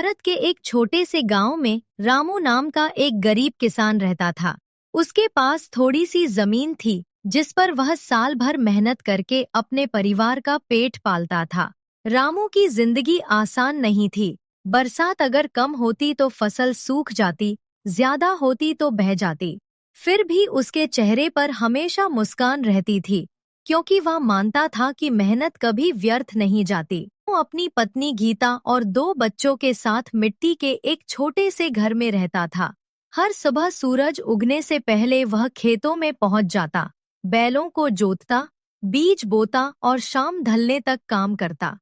भारत के एक छोटे से गांव में रामू नाम का एक गरीब किसान रहता था। उसके पास थोड़ी सी जमीन थी जिस पर वह साल भर मेहनत करके अपने परिवार का पेट पालता था। रामू की जिंदगी आसान नहीं थी। बरसात अगर कम होती तो फसल सूख जाती, ज्यादा होती तो बह जाती। फिर भी उसके चेहरे पर हमेशा मुस्कान रहती थी, क्योंकि वह मानता था कि मेहनत कभी व्यर्थ नहीं जाती। वो अपनी पत्नी गीता और दो बच्चों के साथ मिट्टी के एक छोटे से घर में रहता था। हर सुबह सूरज उगने से पहले वह खेतों में पहुंच जाता, बैलों को जोतता, बीज बोता और शाम ढलने तक काम करता।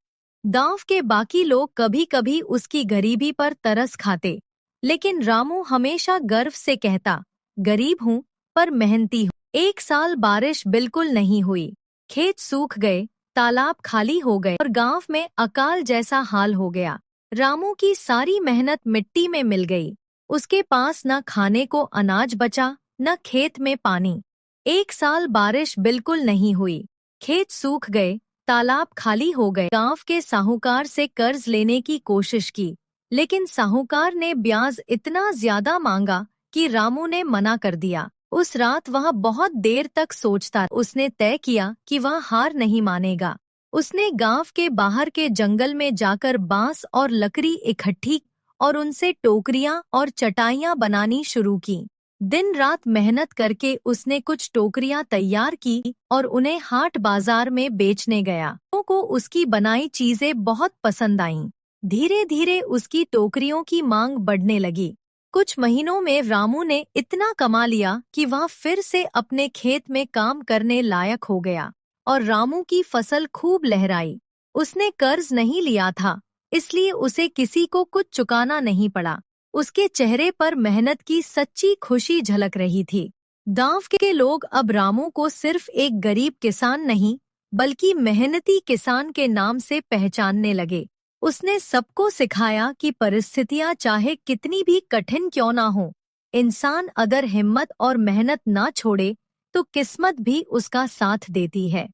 गांव के बाकी लोग कभी कभी उसकी गरीबी पर तरस खाते, लेकिन रामू हमेशा गर्व से कहता, गरीब हूँ पर मेहनती हूँ। एक साल बारिश बिल्कुल नहीं हुई, खेत सूख गए, तालाब खाली हो गए और गांव में अकाल जैसा हाल हो गया। रामू की सारी मेहनत मिट्टी में मिल गई। उसके पास न खाने को अनाज बचा, न खेत में पानी। एक साल बारिश बिल्कुल नहीं हुई, खेत सूख गए, तालाब खाली हो गए। गांव के साहूकार से कर्ज लेने की कोशिश की, लेकिन साहूकार ने ब्याज इतना ज्यादा मांगा कि रामू ने मना कर दिया। उस रात वह बहुत देर तक सोचता। उसने तय किया कि वह हार नहीं मानेगा। उसने गांव के बाहर के जंगल में जाकर बांस और लकड़ी इकट्ठी और उनसे टोकरियां और चटाइयां बनानी शुरू की। दिन रात मेहनत करके उसने कुछ टोकरियां तैयार की और उन्हें हाट बाजार में बेचने गया। लोगों को उसकी बनाई चीजें बहुत पसंद आईं। धीरे धीरे उसकी टोकरियों की मांग बढ़ने लगी। कुछ महीनों में रामू ने इतना कमा लिया कि वह फिर से अपने खेत में काम करने लायक हो गया और रामू की फसल खूब लहराई। उसने कर्ज नहीं लिया था, इसलिए उसे किसी को कुछ चुकाना नहीं पड़ा। उसके चेहरे पर मेहनत की सच्ची खुशी झलक रही थी। गांव के लोग अब रामू को सिर्फ एक गरीब किसान नहीं, बल्कि मेहनती किसान के नाम से पहचानने लगे। उसने सबको सिखाया कि परिस्थितियां चाहे कितनी भी कठिन क्यों ना हो, इंसान अगर हिम्मत और मेहनत ना छोड़े तो किस्मत भी उसका साथ देती है।